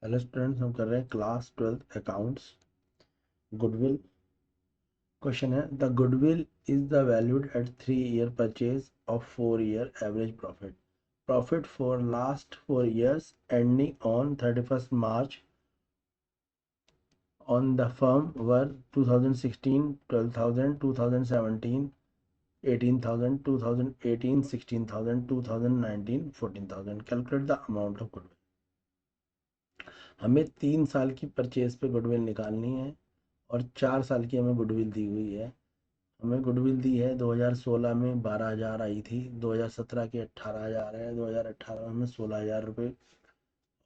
Hello students, हम कर रहे हैं class 12th accounts. Goodwill question है, the goodwill is the valued at 3 year purchase of 4 year average profit. Profit for last 4 years ending on 31st March on the firm were 2016 12,000, 2017 18,000, 2018 16,000, 2019 14,000। Calculate the amount of goodwill. हमें 3 साल की purchase पे goodwill निकालनी है और 4 साल की हमें गुडविल दी हुई है। हमें गुडविल दी है 2016 में 12,000 आई थी, 2017 की 18,000 है, 2018 में हमें 16,000 रुपये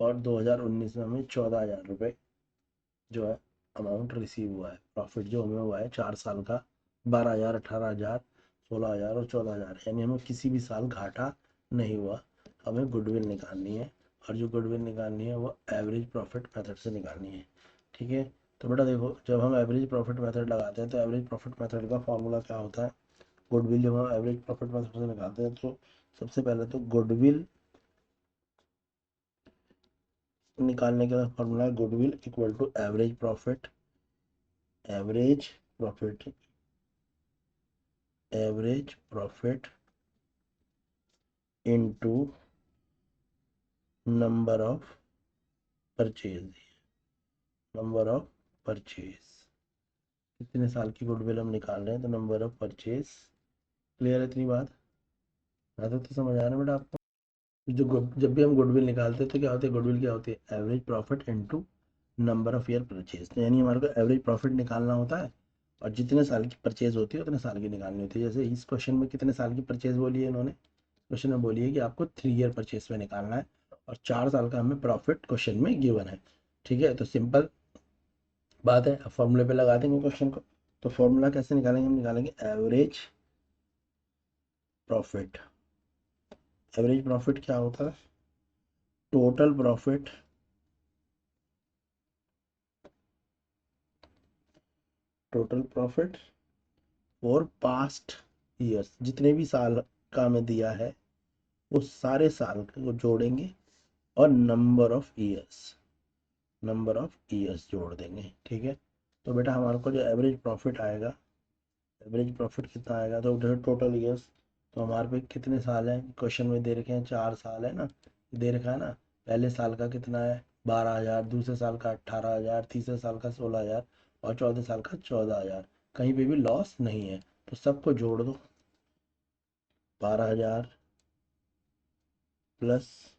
और 2019 में हमें 14,000 रुपये जो है अमाउंट रिसीव हुआ है। प्रॉफिट जो हमें हुआ है 4 साल का 12,000, 18,000, 16,000 और 14,000, यानी हमें किसी भी साल घाटा नहीं हुआ। हमें गुडविल निकालनी है और जो गुडविल निकालनी है वो एवरेज प्रॉफिट मेथड से निकालनी है। ठीक है, तो बेटा देखो, जब हम एवरेज प्रॉफिट मेथड लगाते हैं तो एवरेज प्रॉफिट मेथड का फॉर्मूला क्या होता है। गुडविल जब हम एवरेज प्रॉफिट मेथड से निकालते हैं तो सबसे पहले तो गुडविल निकालने का फॉर्मूला है goodwill equal to average profit. Average profit average profit into number of purchase. Number of purchase, कितने साल की गुडविल हम निकाल रहे हैं तो नंबर ऑफ परचेज। क्लियर है इतनी बात? तो समझ आ रहा है बेटा आपको? जब भी हम गुडविल निकालते हैं तो क्या होती है, गुडविल क्या होती है, average profit into number of year purchase. तो यानी हमारे को एवरेज प्रॉफिट निकालना होता है और जितने साल की परचेज होती है उतने साल की निकालनी होती है। जैसे इस क्वेश्चन में कितने साल की परचेज बोली है इन्होंने, क्वेश्चन में बोली है कि आपको 3 year परचेज पे निकालना है और 4 साल का हमें प्रॉफिट क्वेश्चन में गिवन है। ठीक है, तो सिंपल बात है, अब फॉर्मूले पे लगा देंगे क्वेश्चन को। तो फॉर्मूला कैसे निकालेंगे, हम निकालेंगे एवरेज प्रॉफिट। एवरेज प्रॉफिट क्या होता है, total profit total profit for past years, जितने भी साल का हमें दिया है वो सारे साल को जोड़ेंगे और नंबर ऑफ ईयर्स जोड़ देंगे। ठीक है, तो बेटा हमारे को जो एवरेज प्रॉफिट आएगा, एवरेज प्रॉफिट कितना आएगा, तो टोटल ईयर्स। तो हमारे पे कितने साल हैं क्वेश्चन में दे रखे हैं, 4 साल है ना, दे रखा है ना। पहले साल का कितना है 12,000, दूसरे साल का 18,000, तीसरे साल का 16,000 और चौथे साल का 14,000। कहीं पे भी लॉस नहीं है, तो सबको जोड़ दो। 12,000 प्लस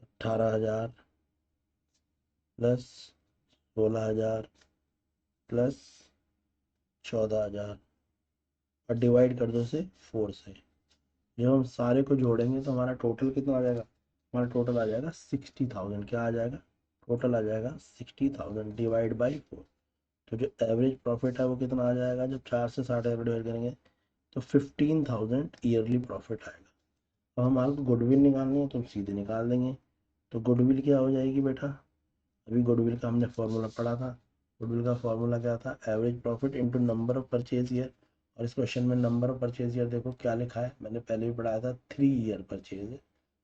18,000 प्लस 16,000 प्लस 14,000 और डिवाइड कर दो से 4 से। जब हम सारे को जोड़ेंगे तो हमारा टोटल कितना आ जाएगा, हमारा टोटल आ जाएगा 60,000। क्या आ जाएगा, टोटल आ जाएगा 60,000 डिवाइड बाई 4। तो जो एवरेज प्रॉफिट है वो कितना आ जाएगा, जब 4 से 60,000 डिवाइड करेंगे तो 15,000 ईयरली प्रॉफिट आएगा। अब हमारे को गुडविल निकालनी है तो हम सीधे निकाल देंगे। तो गुडविल क्या हो जाएगी बेटा, अभी गुडविल का हमने फॉर्मूला पढ़ा था। गुडविल का फॉर्मूला क्या था, average profit into number of purchase year. और इस क्वेश्चन में नंबर ऑफ परचेज ईयर देखो क्या लिखा है, मैंने पहले भी पढ़ाया था, 3 year परचेज है।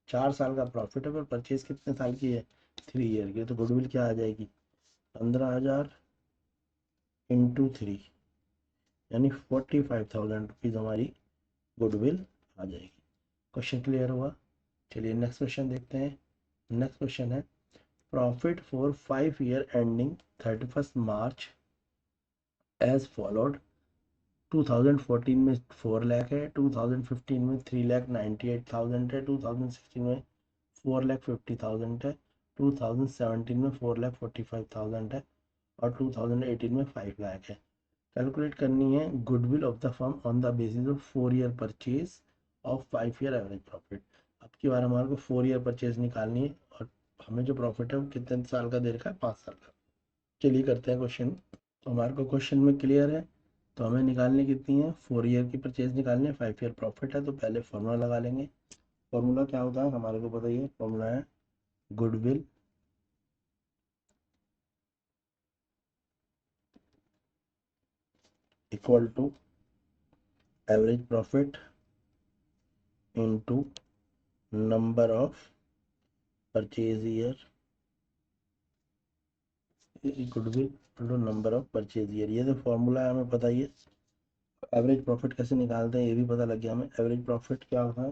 4 साल का प्रॉफिट है पर परचेज कितने साल की है, 3 year की। तो गुडविल क्या आ जाएगी, 15,000 इंटू 3, यानी 45,000 रुपीज़ हमारी गुडविल आ जाएगी। क्वेश्चन क्लियर हुआ? चलिए नेक्स्ट क्वेश्चन देखते हैं। नेक्स्ट क्वेश्चन है, profit for 5 year ending 31st March as followed. 2014 में 4 लाख है, 2015 में 3,98,000 है, 2016 में 4,50,000 है, 2017 में 4,45,000 है और 2018 में 5 लाख है। कैलकुलेट करनी है goodwill of the firm on the basis of 4 year purchase of 5 year average profit. अब की बार हमारे को 4 year परचेज निकालनी है और हमें जो प्रॉफिट है वो कितने साल का दे रखा है, 5 साल का। चलिए करते हैं क्वेश्चन। तो हमारे को क्वेश्चन में क्लियर है, तो हमें निकालनी कितनी है, 4 year की परचेज निकालनी है, 5 year प्रॉफिट है, तो पहले फॉर्मूला लगा लेंगे। फॉर्मूला क्या होता है हमारे को बताइए, फॉर्मूला है goodwill equal to average profit into number of purchase year goodwill into number of purchase year, ये तो फॉर्मूला है, हमें पता ही है। एवरेज प्रॉफिट कैसे निकालते हैं ये भी पता लग गया हमें। एवरेज प्रॉफिट क्या होता है,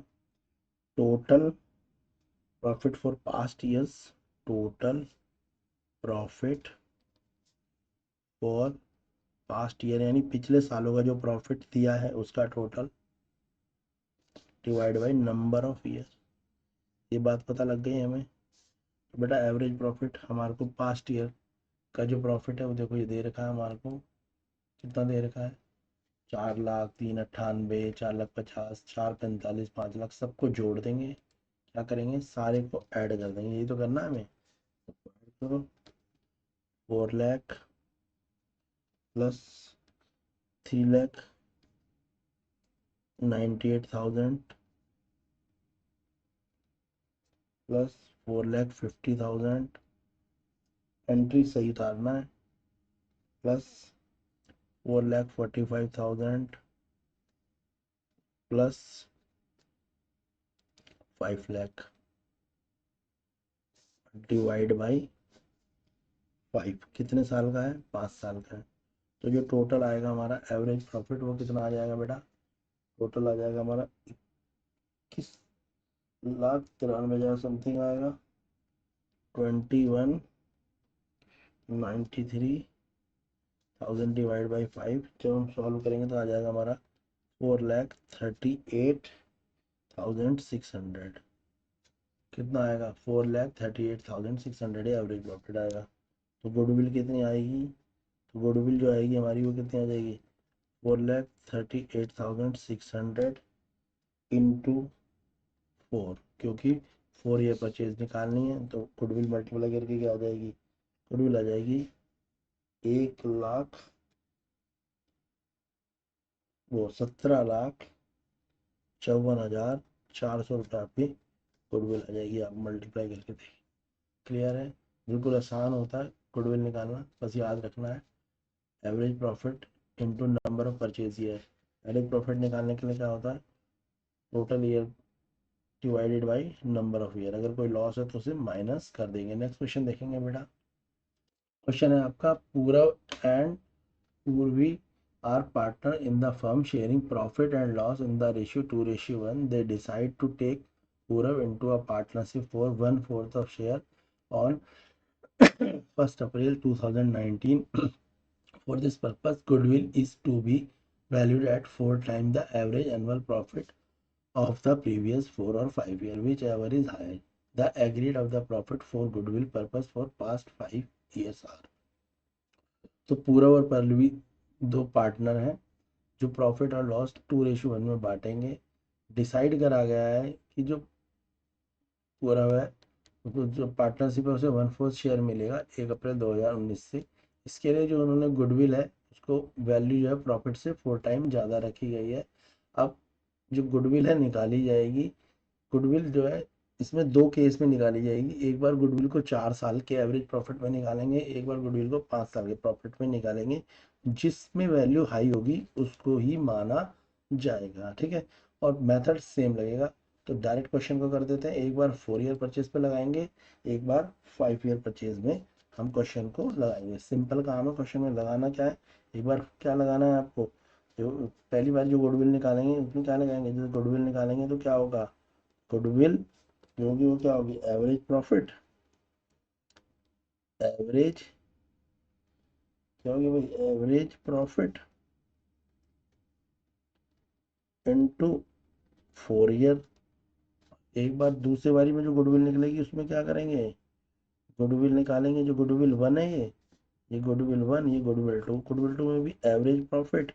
total profit for past years, total profit for past year यानी पिछले सालों का जो प्रॉफिट दिया है उसका total, divide by number of year. ये बात पता लग गई हमें। तो बेटा एवरेज प्रॉफिट हमारे को पास्ट ईयर का जो प्रॉफिट है वो देखो ये दे रखा है हमारे को, कितना दे रखा है, 4 लाख, 398, 4 लाख 50, 4 45, 5 लाख, सबको जोड़ देंगे। क्या करेंगे, सारे को ऐड कर देंगे, यही तो करना है हमें। तो 4 लाख प्लस 3,98,000 प्लस 4,50,000, एंट्री सही उतारना है, plus 4,45,000 plus 5 lakh, divide by 5। कितने साल का है, 5 साल का है। तो जो टोटल आएगा हमारा एवरेज प्रॉफिट वो कितना आ जाएगा बेटा, टोटल आ जाएगा हमारा 21,93,000 समथिंग आएगा, 21,93,000 डिवाइड बाई 5। जब हम सॉल्व करेंगे तो आ जाएगा हमारा 4,38,600। कितना आएगा, 4,38,600 एवरेज प्रॉफिट आएगा। तो गुडविल कितनी आएगी, तो गुडविल जो आएगी हमारी वो कितनी आ जाएगी, 4,38,600 इंटू 4, क्योंकि 4 ईयर परचेज निकालनी है तो गुडविल मल्टीप्लाई करके क्या आ जाएगी, गुडविल आ जाएगी 1 लाख, वो 17,54,400 रुपये आपकी गुडविल आ जाएगी। आप मल्टीप्लाई करके देखिए, क्लियर है। बिल्कुल आसान होता है गुडविल निकालना, बस याद रखना है average profit into number of purchase year. Average profit निकालने के लिए क्या होता है, total year divided by number of year, अगर कोई लॉस है तो उसे माइनस कर देंगे। नेक्स्ट क्वेश्चन देखेंगे बेटा। क्वेश्चन है आपका, Purav and Purvi are partner in the firm sharing profit and loss in the ratio 2:1। They decide to take Purav into a partnership for 1/4 of share on 1st April 2019. For this purpose, goodwill is to be valued at 4 times the average annual profit of the previous 4 or 5 years, whichever is higher. The aggregate of the profit for goodwill purpose for past 5 years are। तो पूरव और पल्लवी दो partner हैं जो profit और loss 2:1 में बांटेंगे। Decide करा गया है कि जो पूरव है तो जो पार्टनरशिप है उसे 1/4 शेयर मिलेगा 1 अप्रैल 2019 से। इसके लिए जो उन्होंने गुडविल है उसको वैल्यू जो है प्रॉफिट से 4 टाइम ज़्यादा रखी गई है। अब जो गुडविल है निकाली जाएगी, गुडविल जो है इसमें दो केस में निकाली जाएगी। एक बार गुडविल को 4 साल के एवरेज प्रॉफिट में निकालेंगे, एक बार गुडविल को 5 साल के प्रॉफिट में निकालेंगे। जिसमें वैल्यू हाई होगी उसको ही माना जाएगा, ठीक है। और मेथड सेम लगेगा। तो डायरेक्ट क्वेश्चन को कर देते हैं, एक बार 4 ईयर परचेज पे लगाएंगे, एक बार 5 ईयर परचेज में हम क्वेश्चन को लगाएंगे। सिंपल काम है, क्वेश्चन में लगाना क्या है, एक बार क्या लगाना है आपको, जो पहली बार जो गुडविल निकालेंगे उसमें क्या लगाएंगे, जैसे गुडविल निकालेंगे तो क्या होगा, गुडविल जो होगी वो क्या होगी, एवरेज प्रॉफिट, एवरेज क्या होगी भाई, एवरेज प्रॉफिट इनटू 4 ईयर। एक बार दूसरी बारी में जो गुडविल निकलेगी उसमें क्या करेंगे, गुडविल निकालेंगे, जो गुडविल 1 है ये गुडविल 1, ये गुडविल 2, गुडविल 2 में भी एवरेज प्रॉफिट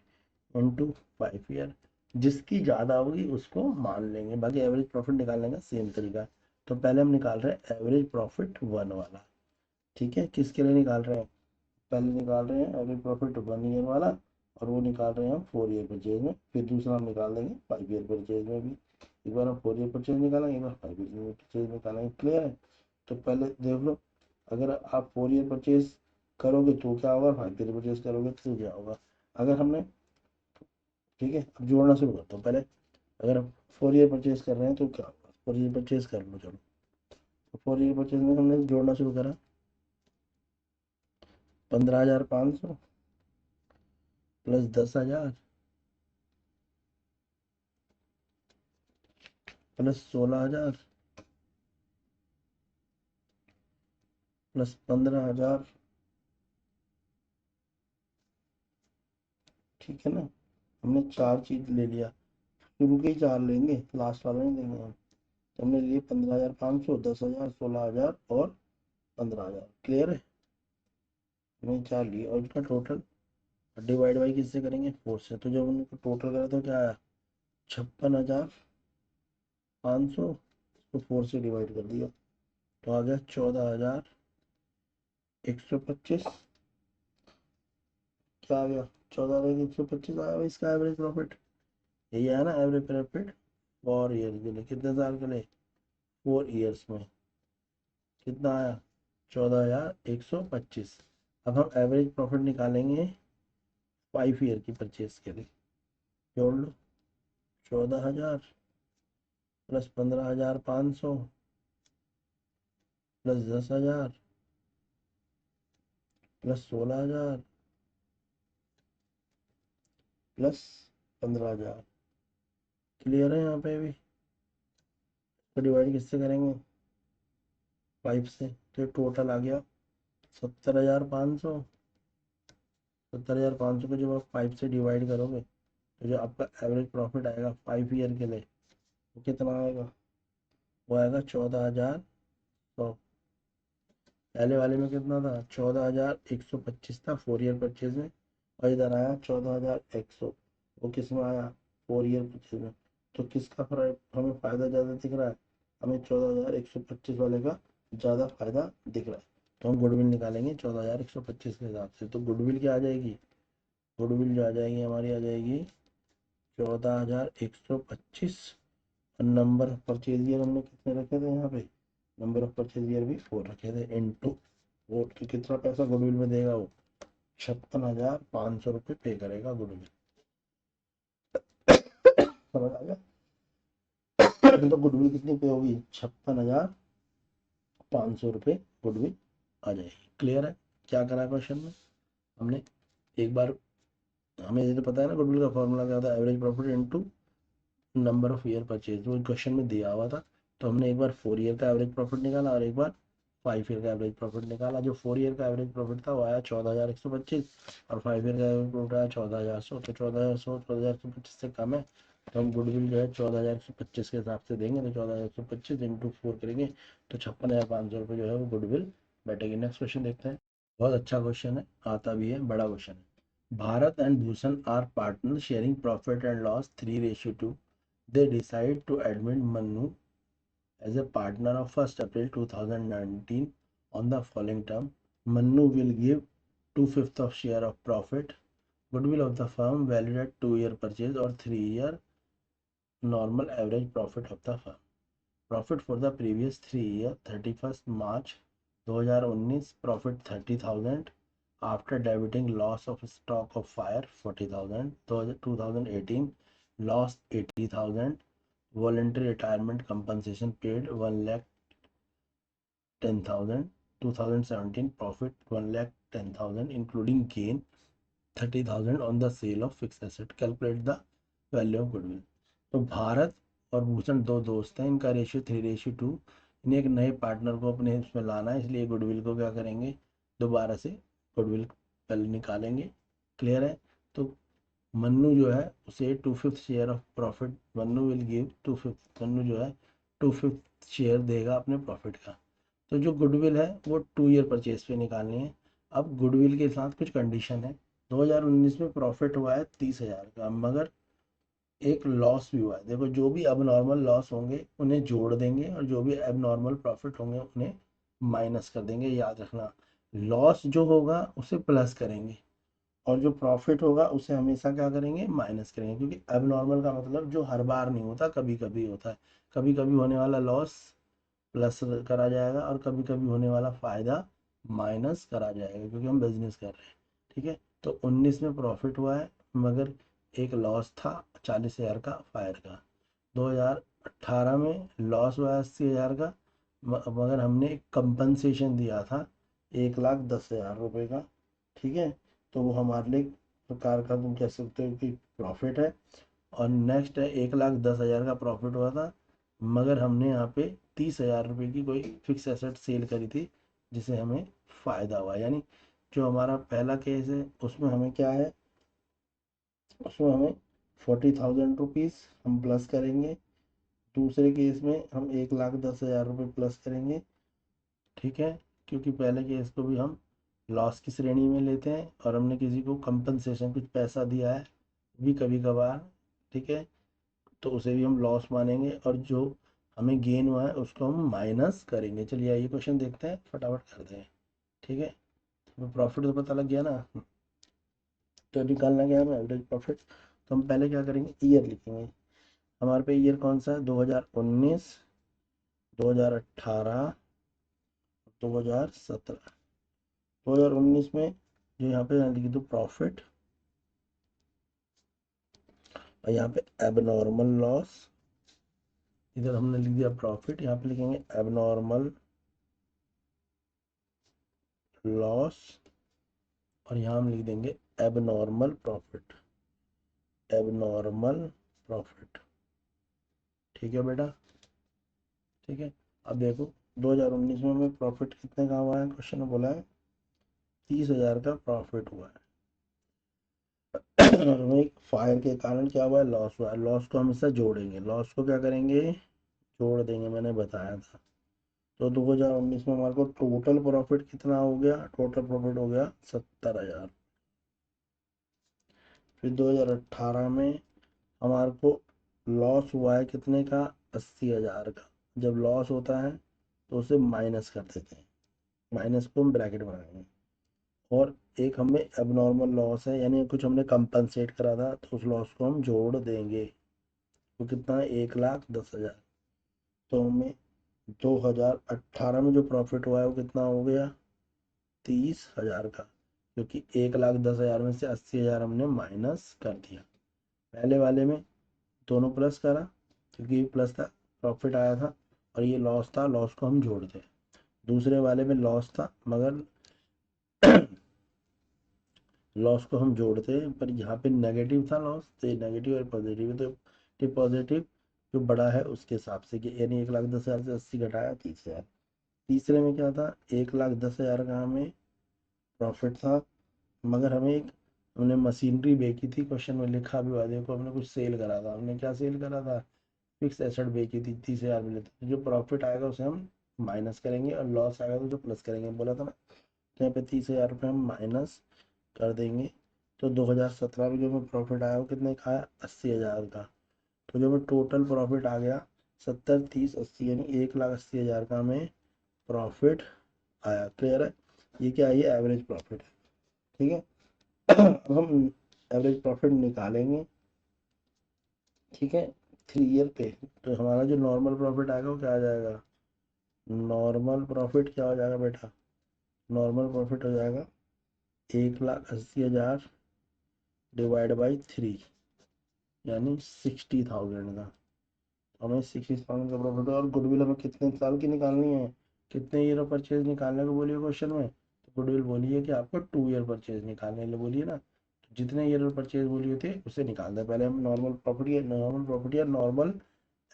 इनटू 5 ईयर। जिसकी ज़्यादा होगी उसको मान लेंगे, बाकी एवरेज प्रॉफिट निकालने का सेम तरीका है। तो पहले हम निकाल रहे हैं एवरेज प्रॉफिट 1 वाला, ठीक है। किसके लिए निकाल रहे हैं, पहले निकाल रहे हैं एवरेज प्रॉफिट 1 ईयर वाला, और वो निकाल रहे हैं हम 4 ईयर परचेज में। फिर दूसरा हम निकाल देंगे 5 ईयर परचेज में भी। एक बार हम 4 ईयर परचेज निकालेंगे, एक बार 5 ईयर परचेज निकालेंगे, क्लियर है। तो पहले देख लो, अगर आप 4 ईयर परचेज करोगे तो क्या होगा, 5 ईयर परचेज करोगे तो क्या होगा। अगर हमने, ठीक है, अब जोड़ना शुरू करता हूँ पहले। अगर हम 4 ईयर परचेज कर रहे हैं तो क्या होगा, 4 ईयर परचेज कर लो, चलो। तो 4 ईयर परचेज में हमने जोड़ना शुरू करा, 15,500 प्लस 10,000 प्लस 16,000 प्लस 15,000। ठीक है ना, हमने 4 चीज ले लिया, शुरू के ही 4 लेंगे, लास्ट वाला नहीं लेंगे हम। तो हमने लिए 15,500, 10,000, 16,000 और 15,000। क्लियर है, हमने 4 लिए और इसका टोटल डिवाइड बाई किससे करेंगे, 4 से। तो जब उनको टोटल करा तो क्या आया, 56,500, उसको 4 से डिवाइड कर दिया तो आ गया 14,125। क्या आ गया, 14,125 आया भाई इसका एवरेज प्रॉफिट। यही आया ना एवरेज प्रॉफिट फॉर ईयर के लिए, कितने साल के लिए, 4 ईयर्स में। कितना आया, 14,125। अब हम एवरेज प्रॉफिट निकालेंगे 5 ईयर की परचेज के लिए। जोड़ लो, 14,000 plus 15,500 plus 10,000 plus 16,000 plus 15,000। Clear है यहाँ पे भी। तो डिवाइड किससे करेंगे, 5 से। तो टोटल आ गया 70,500। 70,500 को जब आप 5 से डिवाइड करोगे तो जो आपका एवरेज प्रॉफिट आएगा 5 ईयर के लिए वो कितना आएगा, वो आएगा 14,100। पहले वाले में कितना था, 14,125 था 4 ईयर परचेज में, और इधर आया 14,100, वो किस में आया, 4 ईयर परचेज में। तो किसका हमें फ़ायदा ज़्यादा दिख रहा है, हमें 14,125 वाले का ज़्यादा फायदा दिख रहा है। तो हम गुडविल निकालेंगे 14,125 के हिसाब से। तो गुडविल क्या आ जाएगी, गुडविल जो आ जाएगी हमारी आ जाएगी 14,125। और नंबर ऑफ परचेज ईयर हमने कितने रखे थे यहाँ पे, नंबर ऑफ परचेज ईयर भी 4 रखे थे इनटू 4। तो कितना पैसा गुडविल में देगा वो, 56,500 रुपये पे करेगा गुडविल। समझ आ गया। तो गुडविल कितनी पे होगी, 56,500 रुपये गुडविल आ जाएगी। क्लियर है, क्या करा क्वेश्चन में हमने, एक बार हमें ये तो पता है ना गुडविल का फॉर्मूला क्या था, average profit into number of year purchase, वो क्वेश्चन में दिया हुआ था। तो हमने एक बार 4 ईयर का एवरेज प्रॉफिट निकाला और एक बार 5 ईयर का एवरेज प्रॉफिट निकाला। जो 4 ईयर का एवरेज प्रॉफिट था वो आया 14,125 और 5 ईयर का एवरेज प्रॉफिट आया 14,100। तो 14,100 14,125 से कम है, तो हम गुडविल जो है 14,125 के हिसाब से देंगे। तो 14,125 इंटू 4 करेंगे तो 56,500 रुपये जो है वो गुडविल बैठेगी। नेक्स्ट क्वेश्चन देखते हैं, बहुत अच्छा क्वेश्चन है, आता भी है, बड़ा क्वेश्चन है। Bharat and Bhushan are partner sharing profit and loss 3:2। They decide to admit Manu as a partner of 1st April 2019 on the following term. Manu will give 2/5 of share of profit, goodwill of the firm valued at 2-year purchase or 3-year normal average profit of the firm. Profit for the previous 3 year 31st March 2019 profit 30,000 after debiting loss of stock of fire 40,000, 2018 loss 80,000, voluntary retirement compensation paid 1,10,000, 2017 profit 1,10,000 including gain 30,000 on the sale of fixed asset. Calculate the value of goodwill. तो भारत और भूषण दो दोस्त हैं, इनका ratio 3:2। इन्हें एक नए partner को अपने इसमें लाना है, इसलिए गुडविल को क्या करेंगे, दोबारा से गुडविल पहले निकालेंगे। क्लियर है। तो मन्नू जो है उसे 2/5 share of profit, Mannu will give 2/5, Mannu जो है 2/5 शेयर देगा अपने प्रॉफिट का। तो जो गुडविल है वो 2 ईयर परचेज पे निकालनी है। अब गुडविल के साथ कुछ कंडीशन है। 2019 में प्रॉफिट हुआ है 30,000 का, मगर एक लॉस भी हुआ है। देखो जो भी अब नॉर्मल लॉस होंगे उन्हें जोड़ देंगे और जो भी अब नॉर्मल प्रॉफिट होंगे उन्हें माइनस कर देंगे। याद रखना, लॉस जो होगा उसे प्लस करेंगे और जो प्रॉफिट होगा उसे हमेशा क्या करेंगे, माइनस करेंगे। क्योंकि अब नॉर्मल का मतलब जो हर बार नहीं होता, कभी कभी होता है। कभी कभी होने वाला लॉस प्लस करा जाएगा और कभी कभी होने वाला फ़ायदा माइनस करा जाएगा, क्योंकि हम बिजनेस कर रहे हैं। ठीक है। तो 19 में प्रॉफिट हुआ है मगर एक लॉस था 40,000 का फायर का। 2018 में लॉस हुआ 80,000 का, मगर हमने कंपनसेशन दिया था 1,10,000 रुपये का। ठीक है, तो वो हमारे लिए प्रकार का तुम कह सकते हो कि प्रॉफिट है। और नेक्स्ट है 1,10,000 का प्रॉफिट हुआ था, मगर हमने यहाँ पे 30,000 रुपये की कोई फिक्स एसेट सेल करी थी जिसे हमें फ़ायदा हुआ। यानी जो हमारा पहला केस है उसमें हमें क्या है, उसमें हमें 40,000 रुपीज़ हम प्लस करेंगे। दूसरे केस में हम 1,10,000 रुपये प्लस करेंगे। ठीक है, क्योंकि पहले केस को भी हम लॉस की श्रेणी में लेते हैं और हमने किसी को कंपनसेशन कुछ पैसा दिया है भी कभी कभार, ठीक है, तो उसे भी हम लॉस मानेंगे और जो हमें गेन हुआ है उसको हम माइनस करेंगे। चलिए ये क्वेश्चन देखते हैं, फटाफट करते हैं। ठीक है, तो प्रॉफिट तो पता लग गया ना, तो निकालना क्या है एवरेज प्रॉफिट। तो हम पहले क्या करेंगे, ईयर लिखेंगे। हमारे पे ईयर कौन सा है, 2019, 2018, 2017। 2019 में जो यहाँ पे लिख दो प्रॉफिट, और यहाँ पे एबनॉर्मल लॉस, इधर हमने लिख दिया प्रॉफिट, यहाँ पे लिखेंगे एबनॉर्मल लॉस, और यहाँ हम लिख देंगे एबनॉर्मल प्रॉफिट, एबनॉर्मल प्रॉफिट। ठीक है बेटा, ठीक है। अब देखो 2019 में हमें प्रॉफिट कितने का हुआ है, क्वेश्चन में बोला है 30,000 का प्रॉफिट हुआ है। और हमें एक फायर के कारण क्या हुआ है, लॉस हुआ है। लॉस को हमेशा जोड़ेंगे, लॉस को क्या करेंगे, जोड़ देंगे, मैंने बताया था। तो 2019 में हमारे को टोटल प्रॉफिट कितना हो गया, टोटल प्रॉफिट हो गया 70,000। फिर 2018 में हमारे को लॉस हुआ है कितने का, 80,000 का। जब लॉस होता है तो उसे माइनस कर देते हैं, माइनस को हम ब्रैकेट बनाएंगे। और एक हमें एबनॉर्मल लॉस है, यानी कुछ हमने कंपनसेट करा था, तो उस लॉस को हम जोड़ देंगे। वो कितना है, 1,10,000। तो हमें 2018 में जो प्रॉफिट हुआ है वो कितना हो गया, 30,000 का, क्योंकि 1,10,000 में से 80,000 हमने माइनस कर दिया। पहले वाले में दोनों प्लस करा क्योंकि ये प्लस था, प्रॉफिट आया था, और ये लॉस था, लॉस को हम जोड़ते। दूसरे वाले में लॉस था मगर लॉस को हम जोड़ते हैं, पर यहाँ पे नेगेटिव था लॉस, तो ये नेगेटिव और पॉजिटिव है, तो ये पॉजिटिव जो बड़ा है उसके हिसाब से, कि यानी 1,10,000 से 80 घटाया 30,000। तीसरे में क्या था, 1,10,000 का हमें प्रॉफिट था, मगर हमें एक हमने मशीनरी बेची थी, क्वेश्चन में लिखा भी हुआ देखो, हमने कुछ सेल करा था। हमने क्या सेल करा था, फिक्स एसेट बेची थी, 30,000 मिले थे। जो प्रॉफिट आएगा उसे हम माइनस करेंगे और लॉस आएगा तो जो प्लस करेंगे, बोला था ना। तो यहाँ पे 30,000 रुपये हम माइनस कर देंगे। तो 2017 में जो हमें प्रॉफिट आया वो कितने का आया, 80,000 का। तो जो हमें टोटल प्रॉफिट आ गया 70, 30, 80, यानी 1,80,000 का हमें प्रॉफिट आया। क्लियर है, ये क्या है, ये एवरेज प्रॉफिट है। ठीक है, अब हम एवरेज प्रॉफिट निकालेंगे। ठीक है, 3 ईयर पे। तो हमारा जो नॉर्मल प्रॉफिट आएगा वो क्या आ जाएगा, नॉर्मल प्रॉफिट क्या हो जाएगा बेटा, नॉर्मल प्रॉफिट हो जाएगा 1,80,000 डिवाइड बाई 3, यानी 60,000 का। हमें 60,000 का प्रॉफिट है। और गुडविल हमें कितने साल की निकालनी है, कितने ईयर ऑफ परचेज निकालने को बोलिए क्वेश्चन में। तो गुडविल बोलिए कि आपको 2 ईयर परचेज निकालने के लिए बोलिए ना, तो जितने ईयर ऑफ परचेज बोलिए थे उसे निकाल दें। पहले हम नॉर्मल प्रॉफिट या नॉर्मल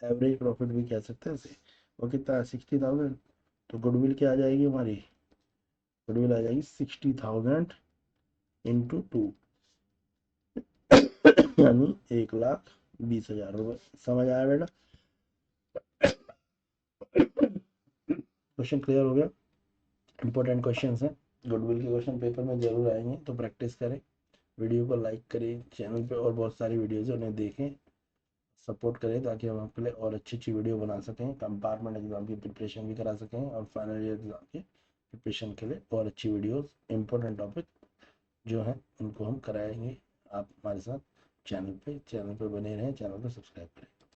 एवरेज प्रॉफिट भी कह सकते हैं उसे। वो कितना है, 60,000। तो गुडविल क्या आ जाएगी हमारी, गुडविल आ जाएगी 60,000 इंटू 2, यानी 1,20,000 रुपये। समझ आया बेटा, क्वेश्चन क्लियर हो गया। इंपॉर्टेंट क्वेश्चन हैं, गुडविल के क्वेश्चन पेपर में जरूर आएंगे, तो प्रैक्टिस करें। वीडियो को लाइक करें, चैनल पे और बहुत सारी वीडियोज़ उन्हें देखें, सपोर्ट करें, ताकि हम आपके लिए और अच्छी अच्छी वीडियो बना सकें, कंपार्टमेंट एग्ज़ाम की प्रिपरेशन भी करा सकें, और फाइनल ईयर एग्ज़ाम की प्रिपरेशन के लिए और अच्छी वीडियोस, इंपॉर्टेंट टॉपिक जो हैं उनको हम कराएंगे। आप हमारे साथ चैनल पे बने रहें, चैनल को सब्सक्राइब करें।